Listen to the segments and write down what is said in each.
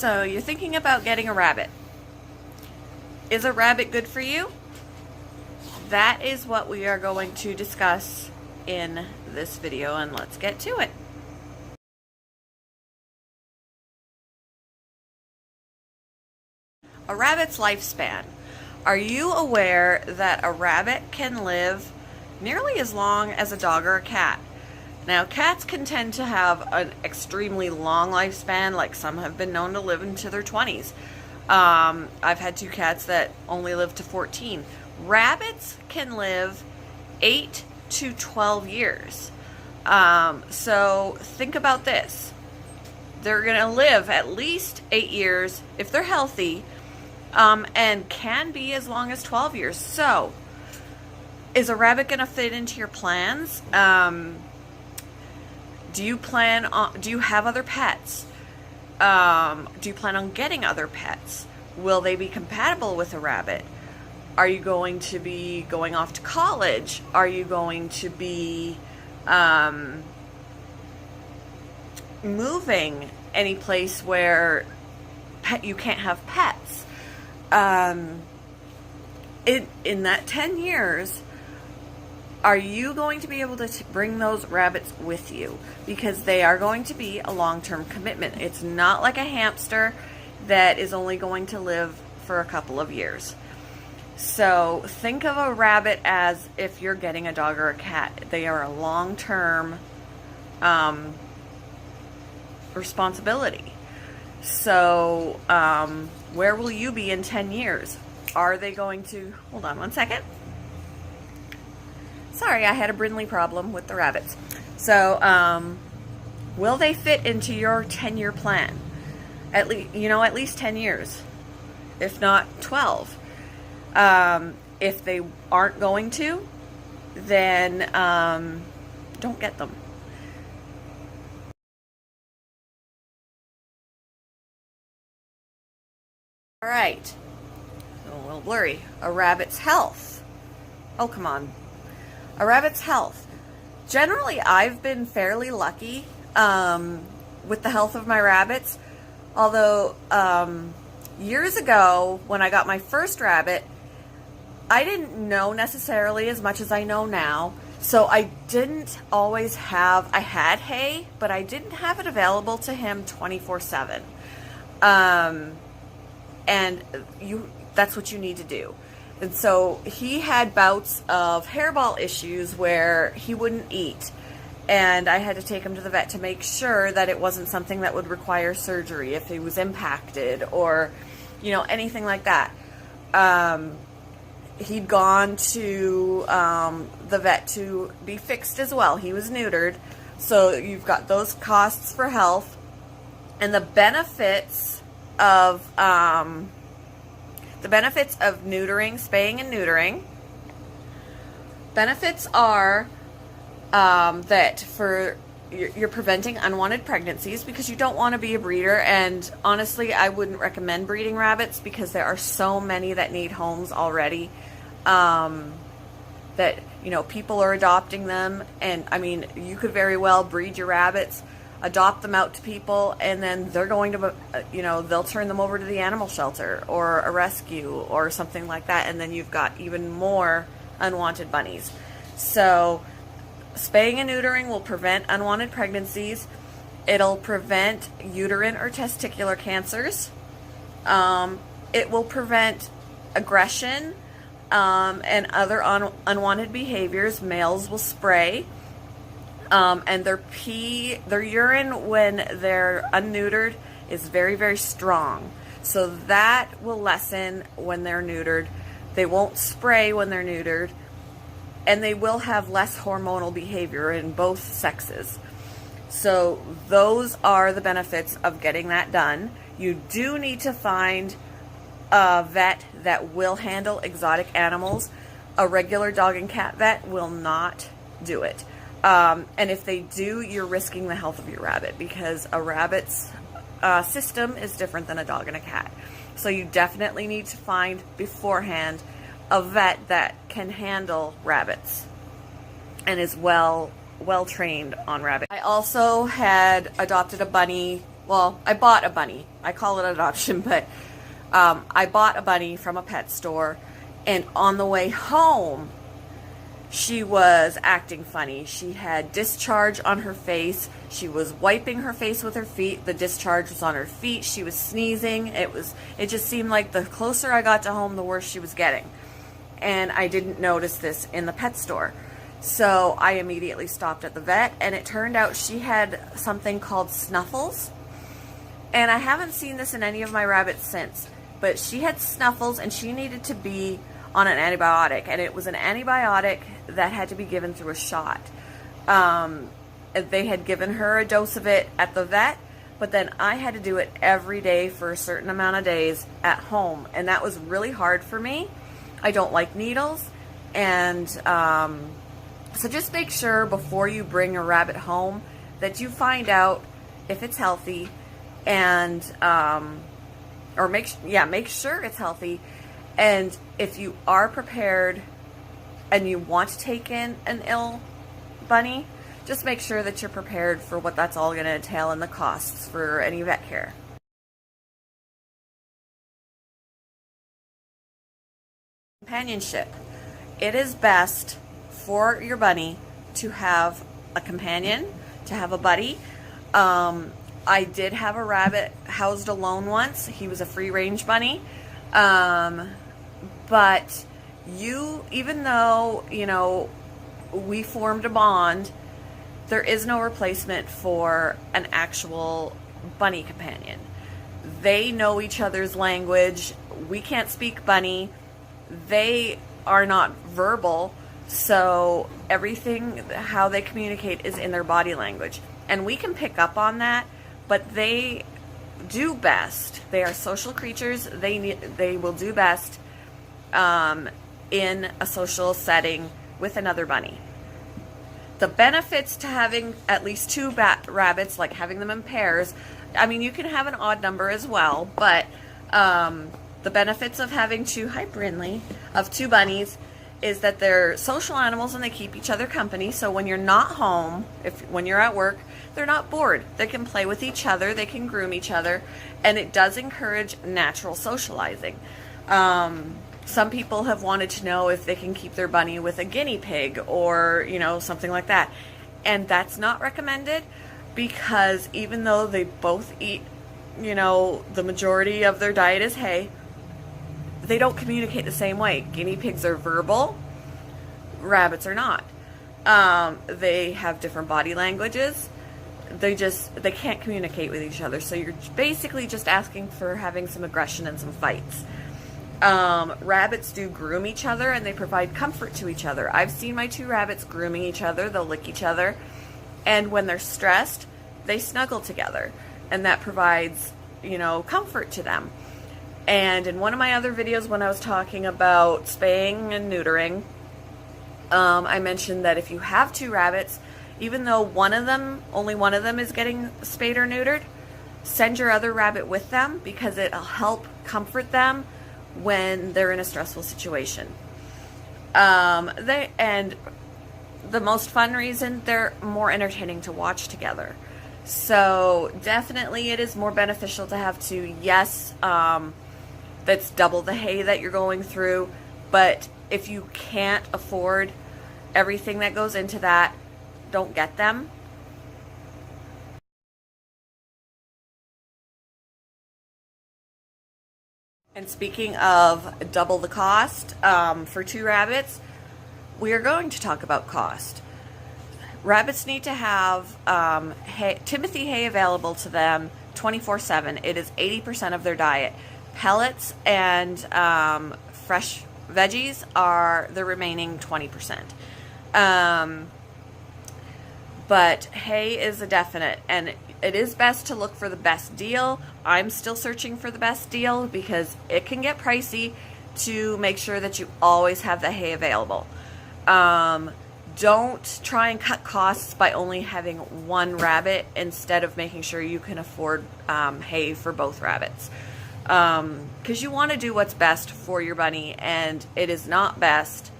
So you're thinking about getting a rabbit. Is a rabbit good for you? That is what we are going to discuss in this video, and let's get to it. A rabbit's lifespan. Are you aware that a rabbit can live nearly as long as a dog or a cat? Now, cats can tend to have an extremely long lifespan, like some have been known to live into their 20s. I've had 2 cats that only live to 14. Rabbits can live 8 to 12 years. So think about this. They're going to live at least 8 years if they're healthy, and can be as long as 12 years. So, is a rabbit going to fit into your plans? Do you have other pets? Do you plan on getting other pets? Will they be compatible with a rabbit? Are you going to be going off to college? Are you going to be moving any place where you can't have pets? In that 10 years, are you going to be able to bring those rabbits with you? Because they are going to be a long-term commitment. It's not like a hamster that is only going to live for a couple of years. So think of a rabbit as if you're getting a dog or a cat. They are a long-term responsibility. So where will you be in 10 years? Are they going to... Hold on one second. Sorry, I had a Brindley problem with the rabbits. So, will they fit into your 10-year plan? At least 10 years, if not 12. If they aren't going to, then don't get them. All right. A little blurry. A rabbit's health. Oh, come on. A rabbit's health. Generally, I've been fairly lucky with the health of my rabbits. Although, years ago, when I got my first rabbit, I didn't know necessarily as much as I know now. So I didn't always have... I had hay, but I didn't have it available to him 24/7. And that's what you need to do. And so he had bouts of hairball issues where he wouldn't eat. And I had to take him to the vet to make sure that it wasn't something that would require surgery if he was impacted or, anything like that. He'd gone to the vet to be fixed as well. He was neutered. So you've got those costs for health. And the benefits of... neutering, spaying and neutering. Benefits are that you're preventing unwanted pregnancies because you don't want to be a breeder. And honestly, I wouldn't recommend breeding rabbits because there are so many that need homes already. That people are adopting them, and I mean, you could very well breed your rabbits, adopt them out to people, and then they're going to, they'll turn them over to the animal shelter or a rescue or something like that, and then you've got even more unwanted bunnies. So spaying and neutering will prevent unwanted pregnancies. It'll prevent uterine or testicular cancers. It will prevent aggression and other unwanted behaviors. Males will spray. And their urine when they're unneutered is very, very strong. So that will lessen when they're neutered. They won't spray when they're neutered. And they will have less hormonal behavior in both sexes. So those are the benefits of getting that done. You do need to find a vet that will handle exotic animals. A regular dog and cat vet will not do it. And if they do, you're risking the health of your rabbit because a rabbit's system is different than a dog and a cat. So you definitely need to find beforehand a vet that can handle rabbits and is well trained on rabbits. I also had adopted a bunny well, I bought a bunny. I call it adoption, but I bought a bunny from a pet store, and on the way home, she was acting funny. She had discharge on her face. She was wiping her face with her feet. The discharge was on her feet. She was sneezing. It just seemed like the closer I got to home, the worse she was getting. And I didn't notice this in the pet store. So I immediately stopped at the vet, and it turned out she had something called snuffles. And I haven't seen this in any of my rabbits since, but she had snuffles and she needed to be on an antibiotic, and it was an antibiotic that had to be given through a shot. They had given her a dose of it at the vet, but then I had to do it every day for a certain amount of days at home, and that was really hard for me. I don't like needles, and so just make sure before you bring a rabbit home that you find out if it's healthy, and or make sure it's healthy. And if you are prepared and you want to take in an ill bunny, just make sure that you're prepared for what that's all going to entail and the costs for any vet care. Companionship. It is best for your bunny to have a companion, to have a buddy. I did have a rabbit housed alone once. He was a free-range bunny. But even though, we formed a bond, there is no replacement for an actual bunny companion. They know each other's language. We can't speak bunny. They are not verbal, so everything, how they communicate, is in their body language. And we can pick up on that, but they do best. They are social creatures. They will do best in a social setting with another bunny. The benefits to having at least two rabbits, like having them in pairs, I mean, you can have an odd number as well, but the benefits of having two bunnies is that they're social animals and they keep each other company. So when you're not home, when you're at work, they're not bored. They can play with each other, they can groom each other, and it does encourage natural socializing. Some people have wanted to know if they can keep their bunny with a guinea pig or, something like that. And that's not recommended, because even though they both eat, the majority of their diet is hay, they don't communicate the same way. Guinea pigs are verbal, rabbits are not. They have different body languages. They can't communicate with each other. So you're basically just asking for having some aggression and some fights. Rabbits do groom each other, and they provide comfort to each other. I've seen my two rabbits grooming each other. They'll lick each other, and when they're stressed, they snuggle together, and that provides, comfort to them. And in one of my other videos, when I was talking about spaying and neutering, I mentioned that if you have two rabbits, even though only one of them is getting spayed or neutered, send your other rabbit with them, because it'll help comfort them when they're in a stressful situation. And the most fun reason, they're more entertaining to watch together. So definitely it is more beneficial to have two. Yes, that's double the hay that you're going through, but if you can't afford everything that goes into that, don't get them. And speaking of double the cost, for two rabbits, we are going to talk about cost. Rabbits need to have Timothy hay available to them 24/7. It is 80% of their diet. Pellets and fresh veggies are the remaining 20%. But hay is a definite, and it is best to look for the best deal. I'm still searching for the best deal, because it can get pricey to make sure that you always have the hay available. Don't try and cut costs by only having one rabbit instead of making sure you can afford hay for both rabbits. Because you want to do what's best for your bunny, and it is not best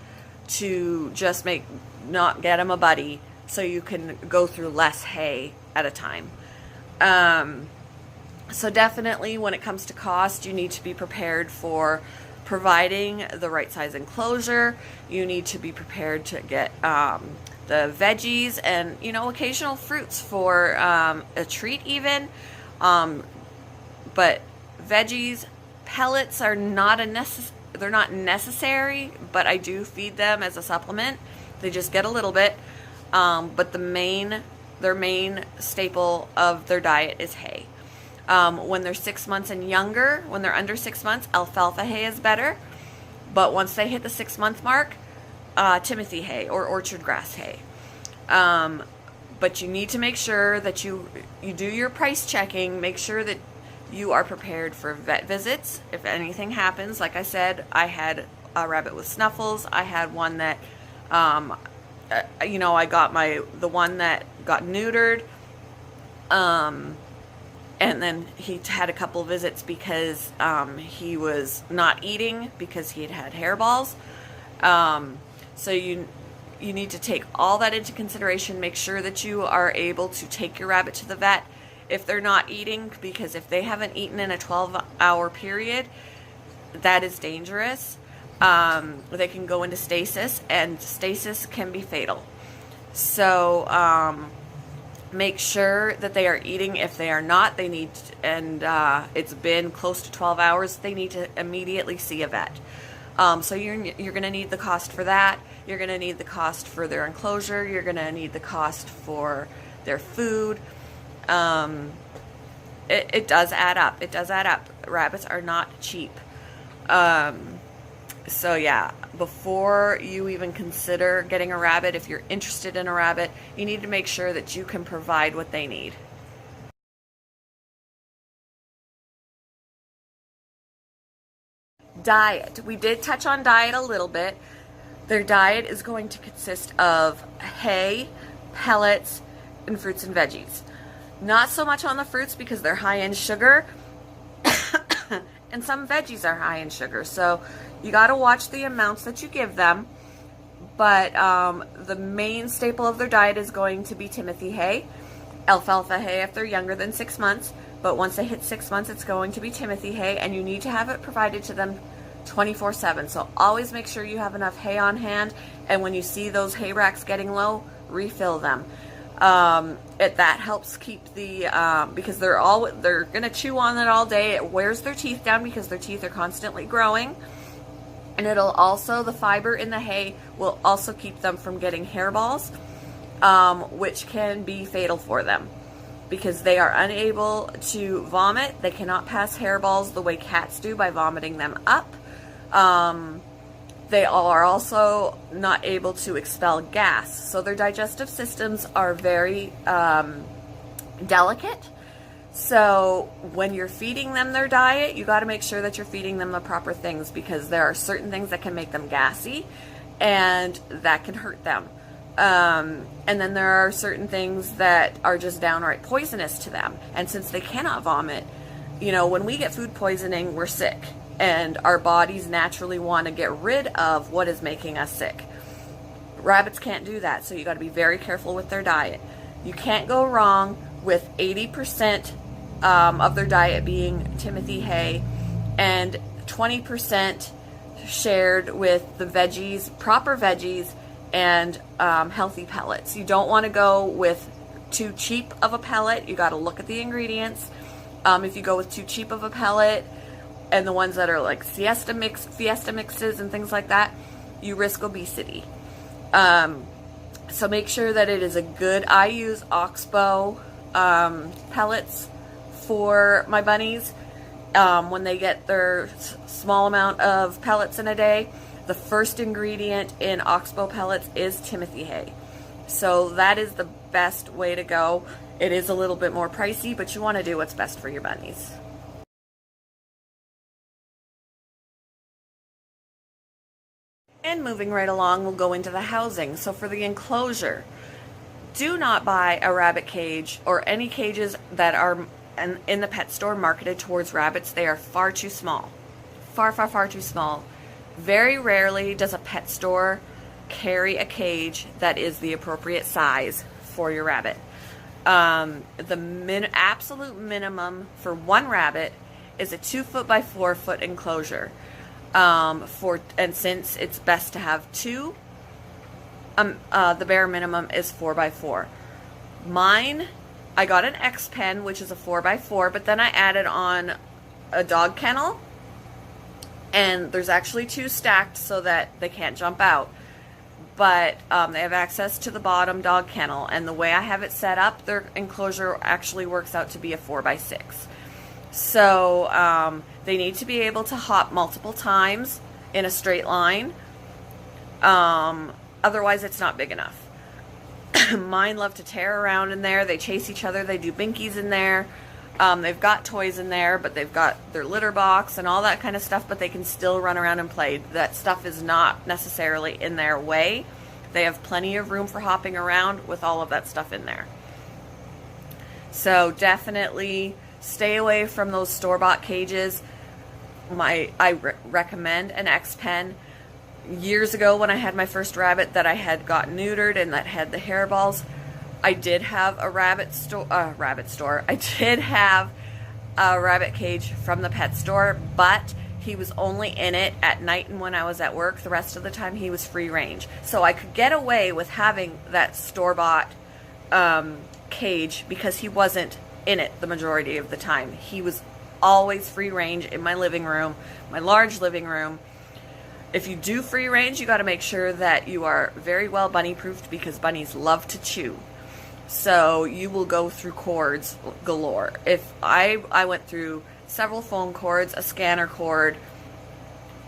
to just not get him a buddy so you can go through less hay at a time. So definitely when it comes to cost, you need to be prepared for providing the right size enclosure. You need to be prepared to get the veggies and, you know, occasional fruits for a treat even. But veggies, pellets are not they're not necessary, but I do feed them as a supplement. They just get a little bit. But their main staple of their diet is hay. When they're 6 months and younger, when they're under 6 months, alfalfa hay is better. But once they hit the 6-month mark, Timothy hay or orchard grass hay. But you need to make sure that you do your price checking. Make sure that you are prepared for vet visits if anything happens. Like I said, I had a rabbit with snuffles. I had one that, I got the one that got neutered. And then he had a couple visits because he was not eating because he had hairballs. So you need to take all that into consideration. Make sure that you are able to take your rabbit to the vet if they're not eating, because if they haven't eaten in a 12-hour period, that is dangerous. They can go into stasis, and stasis can be fatal. So make sure that they are eating. If they are not, they need, and it's been close to 12 hours, they need to immediately see a vet. So you're going to need the cost for that. You're going to need the cost for their enclosure. You're going to need the cost for their food. It does add up. It does add up. Rabbits are not cheap. So yeah, before you even consider getting a rabbit, if you're interested in a rabbit, you need to make sure that you can provide what they need. Diet. We did touch on diet a little bit. Their diet is going to consist of hay, pellets, and fruits and veggies. Not so much on the fruits because they're high in sugar, and some veggies are high in sugar. So you got to watch the amounts that you give them. But the main staple of their diet is going to be Timothy hay, alfalfa hay if they're younger than 6 months. But once they hit 6 months, it's going to be Timothy hay, and you need to have it provided to them 24/7. So always make sure you have enough hay on hand, and when you see those hay racks getting low, refill them. That helps keep the because they're gonna chew on it all day. It wears their teeth down because their teeth are constantly growing, and the fiber in the hay will also keep them from getting hairballs, which can be fatal for them because they are unable to vomit. They cannot pass hairballs the way cats do by vomiting them up. They are also not able to expel gas. So their digestive systems are very delicate. So when you're feeding them their diet, you got to make sure that you're feeding them the proper things, because there are certain things that can make them gassy and that can hurt them. And then there are certain things that are just downright poisonous to them. And since they cannot vomit, when we get food poisoning, we're sick. And our bodies naturally want to get rid of what is making us sick. Rabbits can't do that, so you got to be very careful with their diet. You can't go wrong with 80% of their diet being Timothy hay and 20% shared with the veggies, proper veggies, and healthy pellets. You don't want to go with too cheap of a pellet. You got to look at the ingredients. If you go with too cheap of a pellet, and the ones that are like fiesta mixes and things like that, you risk obesity. So make sure that it is a good, I use Oxbow pellets for my bunnies. When they get their small amount of pellets in a day, the first ingredient in Oxbow pellets is Timothy hay. So that is the best way to go. It is a little bit more pricey, but you want to do what's best for your bunnies. And moving right along, we'll go into the housing. So for the enclosure, do not buy a rabbit cage or any cages that are in the pet store marketed towards rabbits. They are far too small. Far, far, far too small. Very rarely does a pet store carry a cage that is the appropriate size for your rabbit. The absolute minimum for one rabbit is a 2 foot by 4 foot enclosure. And since it's best to have two, the bare minimum is 4 by 4. Mine, I got an X pen, which is a 4 by 4, but then I added on a dog kennel, and there's actually two stacked so that they can't jump out. But they have access to the bottom dog kennel, and the way I have it set up, their enclosure actually works out to be a 4 by 6. So they need to be able to hop multiple times in a straight line. Otherwise, it's not big enough. Mine love to tear around in there. They chase each other. They do binkies in there. They've got toys in there, but they've got their litter box and all that kind of stuff, but they can still run around and play. That stuff is not necessarily in their way. They have plenty of room for hopping around with all of that stuff in there. So definitely stay away from those store-bought cages. I recommend an X pen. Years ago when I had my first rabbit that I had got neutered and that had the hairballs, I did have a rabbit store. I did have a rabbit cage from the pet store, but he was only in it at night and when I was at work. The rest of the time he was free range. So I could get away with having that store-bought cage because he wasn't in it the majority of the time. He was always free range in my living room, my large living room. If you do free range, you got to make sure that you are very well bunny proofed because bunnies love to chew. So you will go through cords galore. If I went through several phone cords, a scanner cord.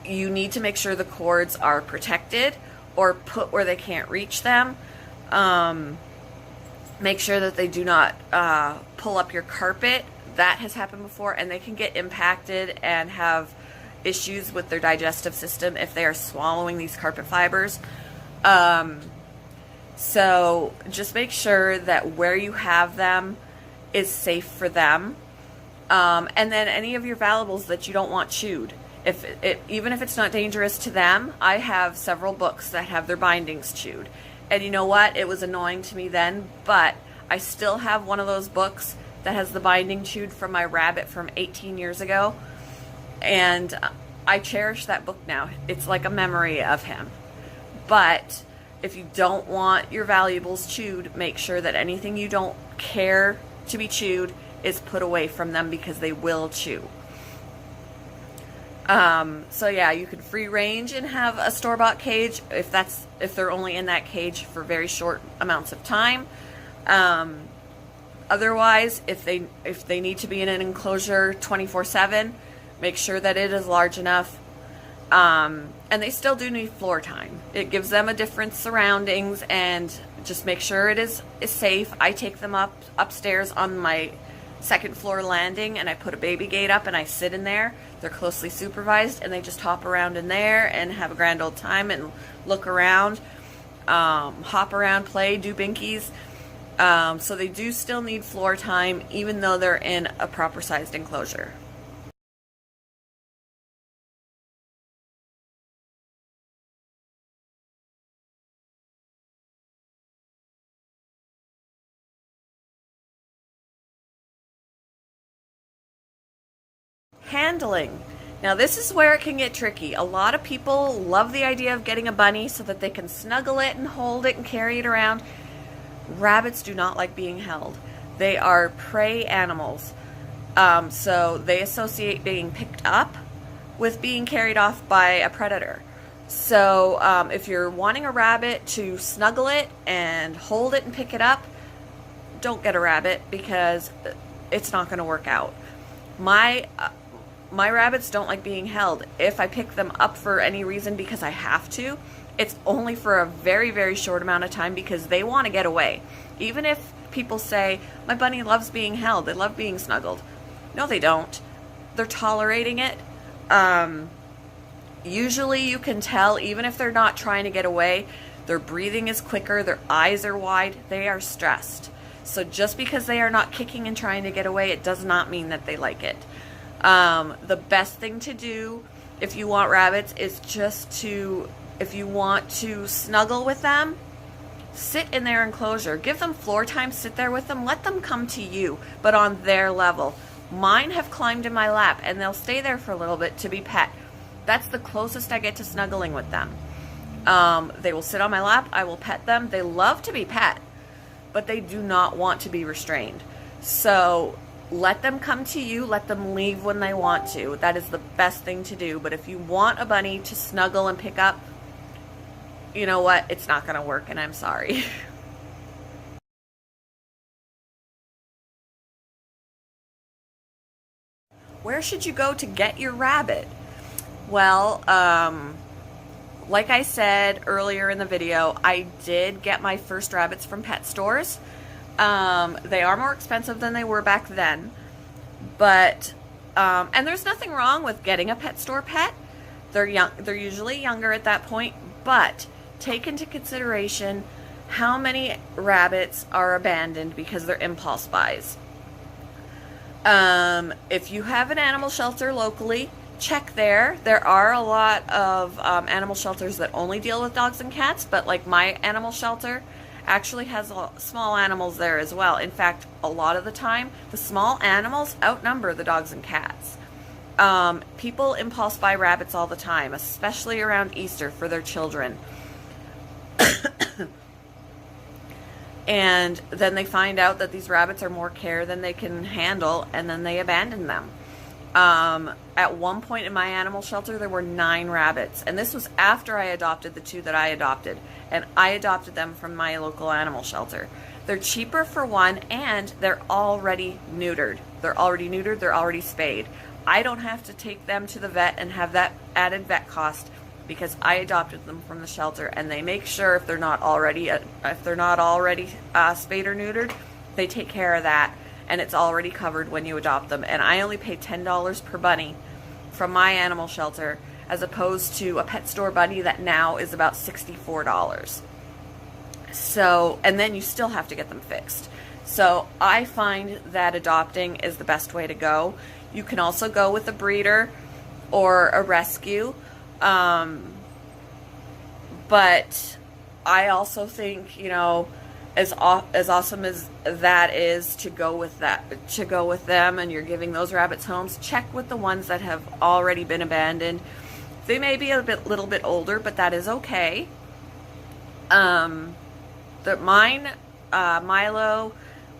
You need to make sure the cords are protected or put where they can't reach them. Make sure that they do not pull up your carpet. That has happened before, and they can get impacted and have issues with their digestive system if they are swallowing these carpet fibers. So just make sure that where you have them is safe for them. And then any of your valuables that you don't want chewed. Even if it's not dangerous to them, I have several books that have their bindings chewed. And you know what? It was annoying to me then, but I still have one of those books that has the binding chewed from my rabbit from 18 years ago. And I cherish that book now. It's like a memory of him. But if you don't want your valuables chewed, make sure that anything you don't care to be chewed is put away from them because they will chew. So yeah, you can free range and have a store-bought cage if they're only in that cage for very short amounts of time. Otherwise, if they need to be in an enclosure 24/7, make sure that it is large enough. And they still do need floor time. It gives them a different surroundings, and just make sure it is safe. I take them upstairs on my second floor landing, and I put a baby gate up and I sit in there. They're closely supervised, and they just hop around in there and have a grand old time and look around, hop around, play, do binkies. So they do still need floor time even though they're in a proper sized enclosure. Handling. Now this is where it can get tricky. A lot of people love the idea of getting a bunny so that they can snuggle it and hold it and carry it around. Rabbits do not like being held. They are prey animals. So they associate being picked up with being carried off by a predator. So if you're wanting a rabbit to snuggle it and hold it and pick it up, don't get a rabbit because it's not going to work out. My rabbits don't like being held. If I pick them up for any reason because I have to, it's only for a very, very short amount of time because they want to get away. Even if people say, my bunny loves being held, they love being snuggled. No, they don't. They're tolerating it. Usually you can tell, even if they're not trying to get away, their breathing is quicker, their eyes are wide, they are stressed. So just because they are not kicking and trying to get away, it does not mean that they like it. The best thing to do if you want rabbits is if you want to snuggle with them, sit in their enclosure. Give them floor time, sit there with them, let them come to you, but on their level. Mine have climbed in my lap, and they'll stay there for a little bit to be pet. That's the closest I get to snuggling with them. They will sit on my lap, I will pet them. They love to be pet, but they do not want to be restrained. So let them come to you, let them leave when they want to. That is the best thing to do. But if you want a bunny to snuggle and pick up, you know what? It's not going to work, and I'm sorry. Where should you go to get your rabbit? Well, like I said earlier in the video, I did get my first rabbits from pet stores. They are more expensive than they were back then, but and there's nothing wrong with getting a pet store pet. They're usually younger at that point, but take into consideration how many rabbits are abandoned because they're impulse buys. If you have an animal shelter locally, check there. There are a lot of animal shelters that only deal with dogs and cats, but like my animal shelter actually has small animals there as well. In fact, a lot of the time, the small animals outnumber the dogs and cats. People impulse buy rabbits all the time, especially around Easter for their children. And then they find out that these rabbits are more care than they can handle, and then they abandon them. At one point in my animal shelter, there were 9 rabbits, and this was after I adopted the 2 that I adopted, and I adopted them from my local animal shelter. They're cheaper for one, and they're already neutered. They're already spayed. I don't have to take them to the vet and have that added vet cost because I adopted them from the shelter, and they make sure if they're not already spayed or neutered, they take care of that, and it's already covered when you adopt them. And I only pay $10 per bunny from my animal shelter, as opposed to a pet store bunny that now is about $64. So, and then you still have to get them fixed. So I find that adopting is the best way to go. You can also go with a breeder or a rescue. But I also think, you know, as awesome as that is to go with them, and you're giving those rabbits homes, check with the ones that have already been abandoned. They may be a little bit older, but that is okay. Milo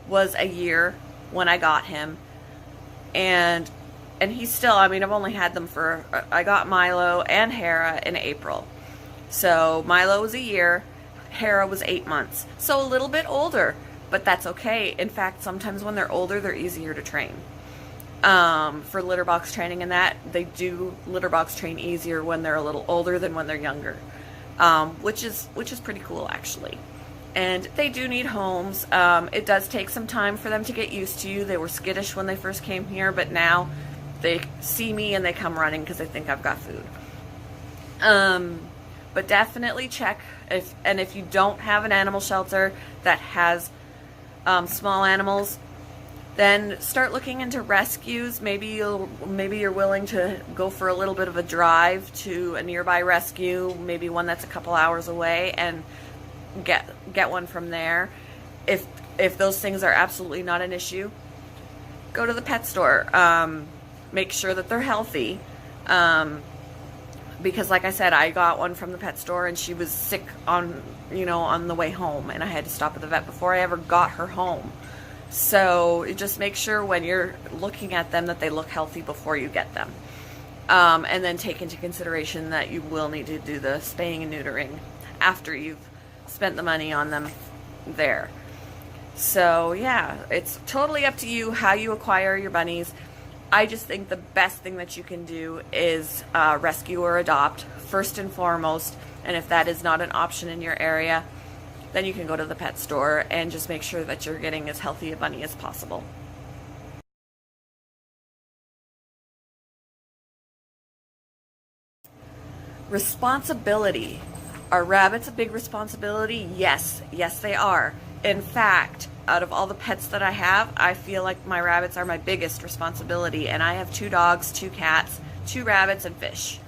was a year when I got him, and he's still, I mean, I've only had them I got Milo and Hera in April. So Milo was a year, Hera was 8 months. So a little bit older, but that's okay. In fact, sometimes when they're older, they're easier to train. For litter box training and that, they do litter box train easier when they're a little older than when they're younger. Which is pretty cool, actually. And they do need homes. It does take some time for them to get used to you. They were skittish when they first came here, but now they see me and they come running because they think I've got food. But definitely check if you don't have an animal shelter that has small animals, then start looking into rescues. Maybe you're willing to go for a little bit of a drive to a nearby rescue, maybe one that's a couple hours away, and get one from there. If those things are absolutely not an issue, go to the pet store. Make sure that they're healthy. Because like I said, I got one from the pet store and she was sick on the way home, and I had to stop at the vet before I ever got her home. So just make sure when you're looking at them that they look healthy before you get them. And then take into consideration that you will need to do the spaying and neutering after you've spent the money on them there. So yeah, it's totally up to you how you acquire your bunnies. I just think the best thing that you can do is rescue or adopt first and foremost. And if that is not an option in your area, then you can go to the pet store and just make sure that you're getting as healthy a bunny as possible. Responsibility. Are rabbits a big responsibility? Yes. Yes, they are. In fact, out of all the pets that I have, I feel like my rabbits are my biggest responsibility. And I have 2 dogs, 2 cats, 2 rabbits, and fish.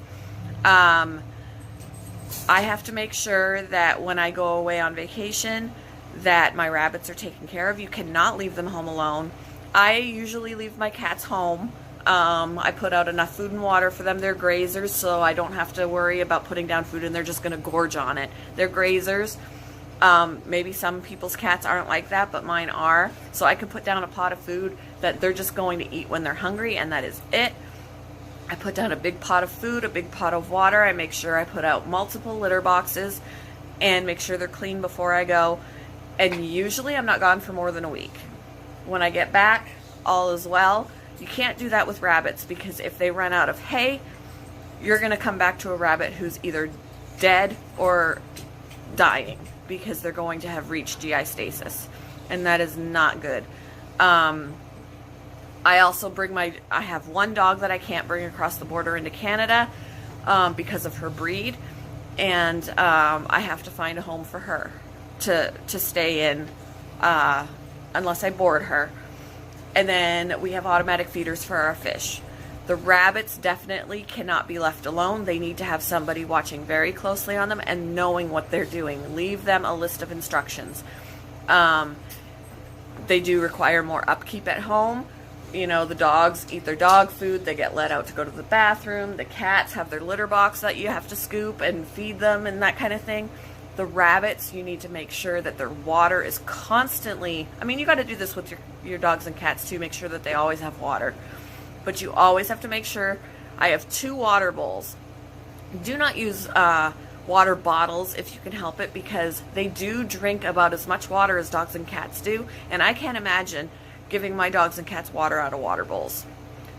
I have to make sure that when I go away on vacation that my rabbits are taken care of. You cannot leave them home alone. I usually leave my cats home. I put out enough food and water for them. They're grazers, so I don't have to worry about putting down food and they're just going to gorge on it. They're grazers. Maybe some people's cats aren't like that, but mine are. So I can put down a pot of food that they're just going to eat when they're hungry, and that is it. I put down a big pot of food, a big pot of water. I make sure I put out multiple litter boxes and make sure they're clean before I go. And usually I'm not gone for more than a week. When I get back, all is well. You can't do that with rabbits, because if they run out of hay, you're going to come back to a rabbit who's either dead or dying, because they're going to have reached GI stasis, and that is not good. I also I have one dog that I can't bring across the border into Canada because of her breed, and I have to find a home for her to stay in unless I board her. And then we have automatic feeders for our fish. The rabbits definitely cannot be left alone. They need to have somebody watching very closely on them and knowing what they're doing. Leave them a list of instructions. They do require more upkeep at home. You know, the dogs eat their dog food. They get let out to go to the bathroom. The cats have their litter box that you have to scoop and feed them and that kind of thing. The rabbits, you need to make sure that their water is constantly, I mean, you got to do this with your dogs and cats too, make sure that they always have water. But you always have to make sure. I have 2 water bowls. Do not use water bottles if you can help it, because they do drink about as much water as dogs and cats do. And I can't imagine giving my dogs and cats water out of water bowls.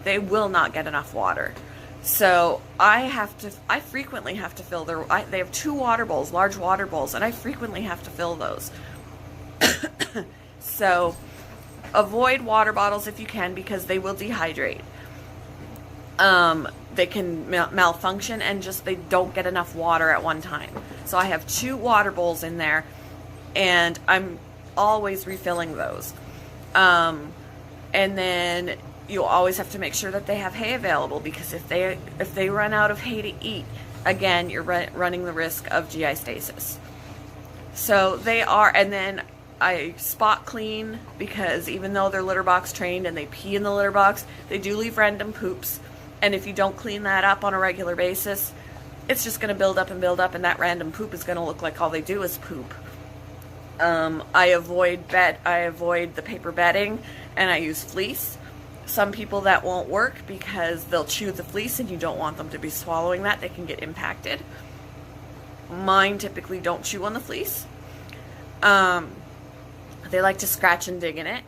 They will not get enough water. So I frequently have to fill they have 2 water bowls, large water bowls, and I frequently have to fill those. So avoid water bottles if you can, because they will dehydrate. They can malfunction and they don't get enough water at one time. So I have 2 water bowls in there, and I'm always refilling those. And then you always have to make sure that they have hay available, because if they run out of hay to eat, again, you're running the risk of GI stasis. So they are, and then I spot clean, because even though they're litter box trained and they pee in the litter box, they do leave random poops. And if you don't clean that up on a regular basis, it's just going to build up, and that random poop is going to look like all they do is poop. I avoid the paper bedding, and I use fleece. Some people that won't work, because they'll chew the fleece and you don't want them to be swallowing that. They can get impacted. Mine typically don't chew on the fleece. They like to scratch and dig in it,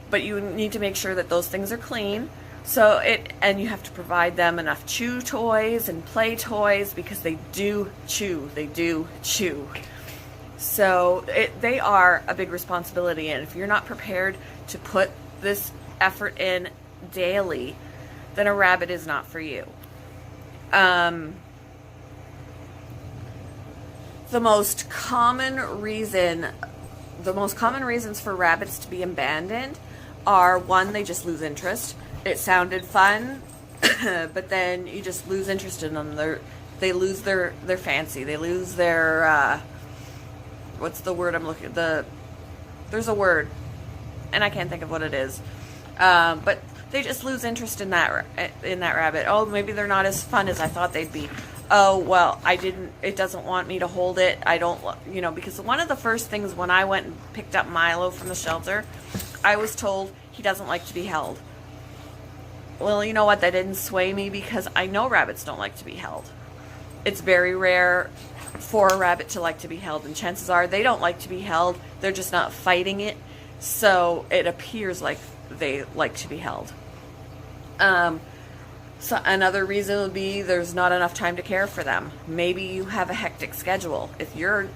but you need to make sure that those things are clean. And you have to provide them enough chew toys and play toys, because they do chew. So they are a big responsibility, and if you're not prepared to put this effort in daily, then a rabbit is not for you. The most common reasons for rabbits to be abandoned are, 1, they just lose interest. It sounded fun, but then you just lose interest in them. They lose their fancy. They lose their what's the word I'm looking? There's a word, and I can't think of what it is. But they just lose interest in that rabbit. Oh, maybe they're not as fun as I thought they'd be. Oh, well, it doesn't want me to hold it. I don't, because one of the first things when I went and picked up Milo from the shelter, I was told he doesn't like to be held. Well, you know what? That didn't sway me, because I know rabbits don't like to be held. It's very rare for a rabbit to like to be held, and chances are they don't like to be held. They're just not fighting it, so it appears like they like to be held. So another reason would be there's not enough time to care for them. Maybe you have a hectic schedule. If you're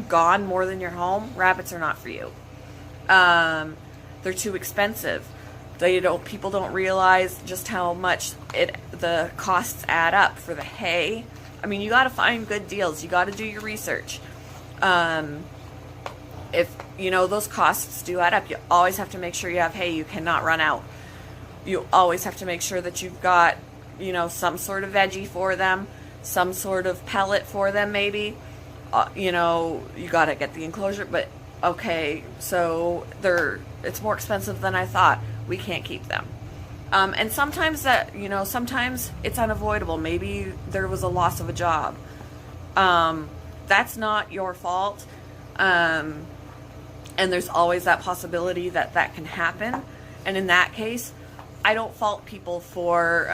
gone more than you're home, rabbits are not for you. They're too expensive. People don't realize just how much the costs add up for the hay. I mean, you got to find good deals. You got to do your research. If those costs do add up, you always have to make sure you have hay. You cannot run out. You always have to make sure that you've got some sort of veggie for them. some sort of pellet for them, maybe. You know, you got to get the enclosure, but okay, so it's more expensive than I thought. We can't keep them. And sometimes sometimes it's unavoidable. Maybe there was a loss of a job. That's not your fault. And there's always that possibility that can happen. And in that case, I don't fault people for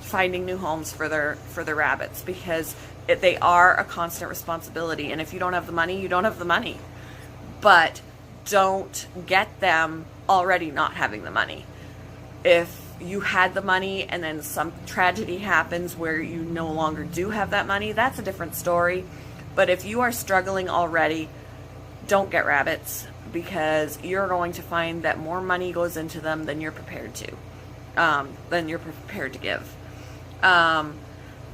finding new homes for their rabbits, because they are a constant responsibility. And if you don't have the money, you don't have the money. But don't get them already not having the money. If you had the money and then some tragedy happens where you no longer do have that money, that's a different story. But if you are struggling already, don't get rabbits, because you're going to find that more money goes into them than you're prepared to, give.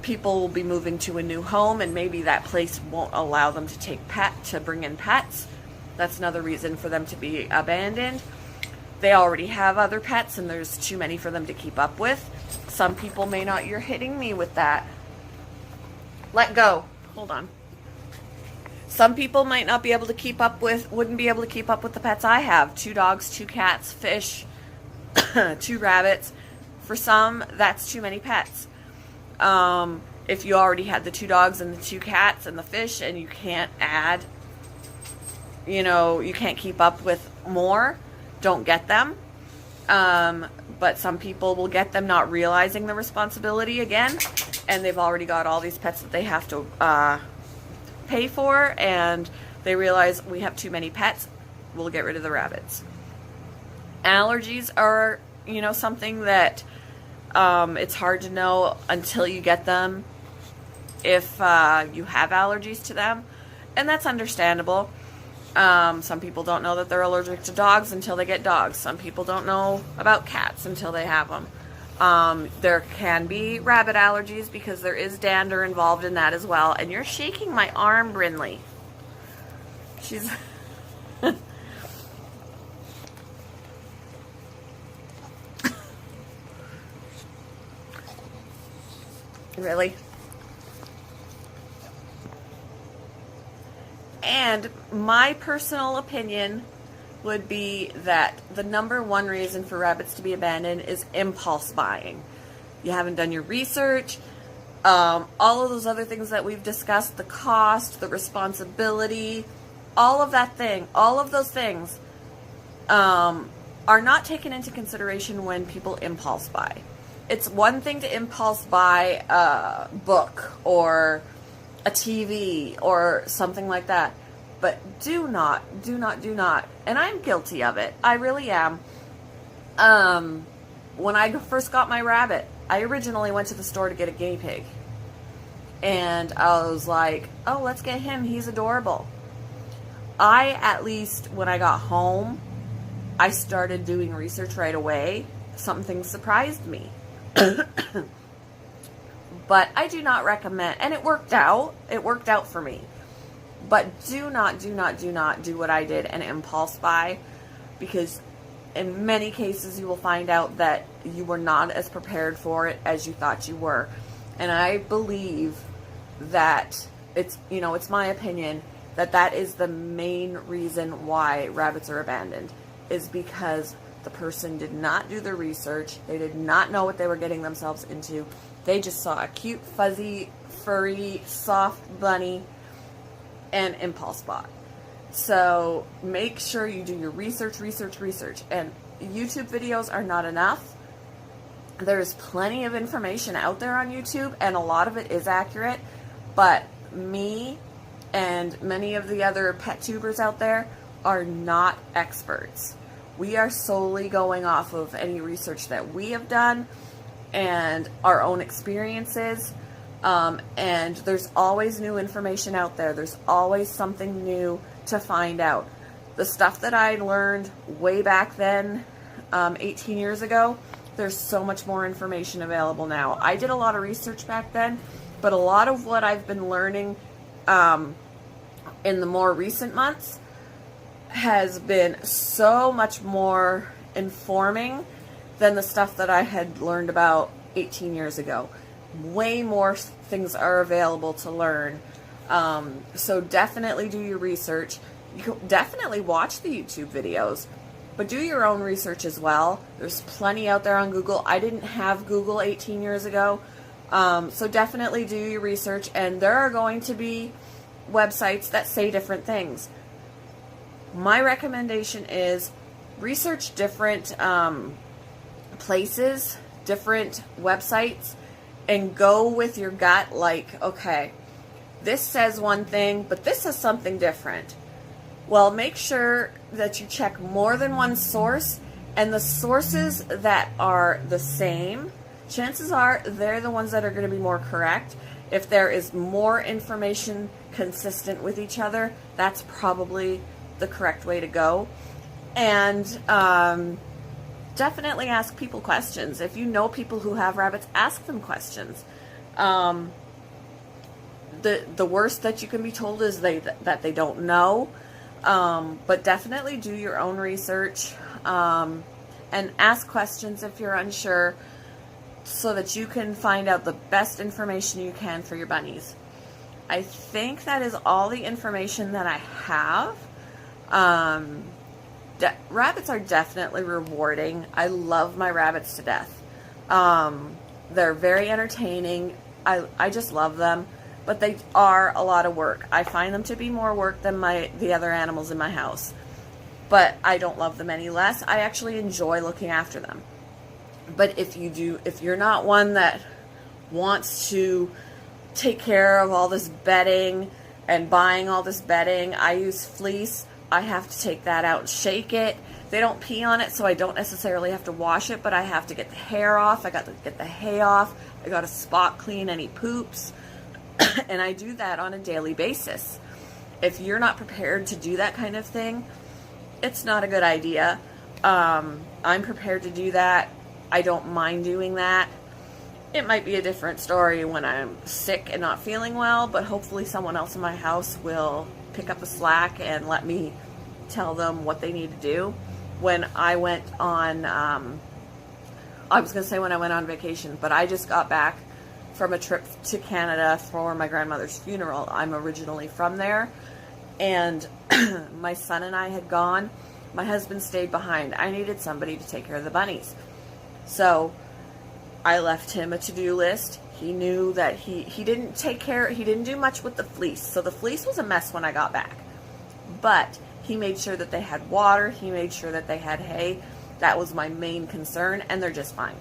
People will be moving to a new home, and maybe that place won't allow them to bring in pets. That's another reason for them to be abandoned. They already have other pets, and there's too many for them to keep up with. Some people may not. You're hitting me with that. Let go. Hold on. Some people might not be able to wouldn't be able to keep up with the pets I have. 2 dogs, 2 cats, fish, 2 rabbits. For some, that's too many pets. If you already had the 2 dogs and the 2 cats and the fish, and you can't add, you can't keep up with more, don't get them. But some people will get them not realizing the responsibility again, and they've already got all these pets that they have to pay for, and they realize we have too many pets, we'll get rid of the rabbits. Allergies are, something that it's hard to know until you get them if you have allergies to them, and that's understandable. Some people don't know that they're allergic to dogs until they get dogs. Some people don't know about cats until they have them. There can be rabbit allergies because there is dander involved in that as well. And you're shaking my arm, Brinley. She's... Really? And my personal opinion would be that the number one reason for rabbits to be abandoned is impulse buying. You haven't done your research. All of those other things that we've discussed, the cost, the responsibility, all of those things are not taken into consideration when people impulse buy. It's one thing to impulse buy a book or a TV or something like that. But do not, and I'm guilty of it. I really am. When I first got my rabbit, I originally went to the store to get a guinea pig. And I was like, oh, let's get him. He's adorable. At least when I got home, I started doing research right away. Something surprised me. But I do not recommend, and it worked out. It worked out for me. But do not do what I did and impulse buy, because in many cases you will find out that you were not as prepared for it as you thought you were. And I believe that it's my opinion that is the main reason why rabbits are abandoned, is because the person did not do the research. They did not know what they were getting themselves into. They just saw a cute, fuzzy, furry, soft bunny and impulse bought. So make sure you do your research. And YouTube videos are not enough. There's plenty of information out there on YouTube, and a lot of it is accurate. But me and many of the other pet tubers out there are not experts. We are solely going off of any research that we have done and our own experiences. And there's always new information out there. There's always something new to find out. The stuff that I learned way back then, 18 years ago, there's so much more information available now. I did a lot of research back then, but a lot of what I've been learning in the more recent months has been so much more informing than the stuff that I had learned about 18 years ago. way more things are available to learn. So definitely do your research. You can definitely watch the YouTube videos, but do your own research as well. There's plenty out there on Google. I didn't have Google 18 years ago. So definitely do your research, and there are going to be websites that say different things. My recommendation is research different places, different websites, and go with your gut. Like, okay, this says one thing, but this says something different. Well, make sure that you check more than one source, and the sources that are the same, chances are they're the ones that are going to be more correct. If there is more information consistent with each other, that's probably the correct way to go. And definitely ask people questions. If you know people who have rabbits, ask them questions. The worst that you can be told is that they don't know. But definitely do your own research and ask questions if you're unsure, so that you can find out the best information you can for your bunnies. I think that is all the information that I have. Rabbits are definitely rewarding. I love my rabbits to death. They're very entertaining. I just love them, but they are a lot of work. I find them to be more work than the other animals in my house, but I don't love them any less. I actually enjoy looking after them. But if you're not one that wants to take care of all this bedding and buying all this bedding, I use fleece. I have to take that out and shake it. They don't pee on it, so I don't necessarily have to wash it, but I have to get the hair off. I got to get the hay off. I got to spot clean any poops. And I do that on a daily basis. If you're not prepared to do that kind of thing, it's not a good idea. I'm prepared to do that. I don't mind doing that. It might be a different story when I'm sick and not feeling well, but hopefully someone else in my house will pick up the slack and let me tell them what they need to do. When I went on, I was going to say when I went on vacation, but I just got back from a trip to Canada for my grandmother's funeral. I'm originally from there, and my son and I had gone. My husband stayed behind. I needed somebody to take care of the bunnies. So I left him a to-do list. He knew that he didn't do much with the fleece. So the fleece was a mess when I got back. But he made sure that they had water. He made sure that they had hay. That was my main concern, and they're just fine.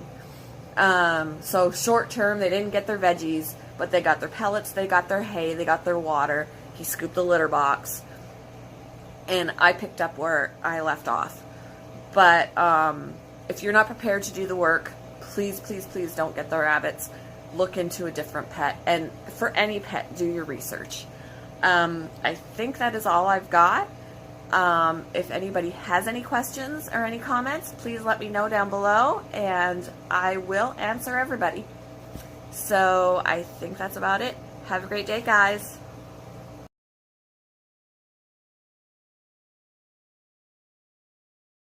So short term, they didn't get their veggies, but they got their pellets, they got their hay, they got their water. He scooped the litter box, and I picked up where I left off. But if you're not prepared to do the work, please, please, please don't get the rabbits. Look into a different pet. And for any pet, do your research. I think that is all I've got. If anybody has any questions or any comments, please let me know down below, and I will answer everybody. So I think that's about it. Have a great day, guys.